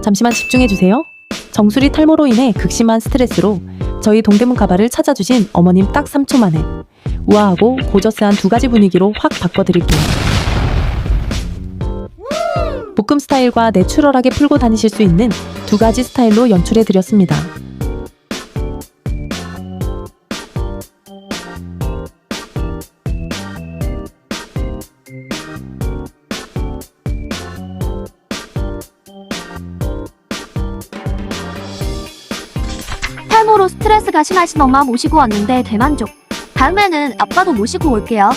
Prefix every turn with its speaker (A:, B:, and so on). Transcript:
A: 잠시만 집중해주세요. 정수리 탈모로 인해 극심한 스트레스로 저희 동대문 가발을 찾아주신 어머님 딱 3초 만에 우아하고 고저스한 두 가지 분위기로 확 바꿔드릴게요. 볶음 스타일과 내추럴하게 풀고 다니실 수 있는 두 가지 스타일로 연출해드렸습니다.
B: 탈모로 스트레스가 심하신 엄마 모시고 왔는데 대만족. 다음에는 아빠도 모시고 올게요.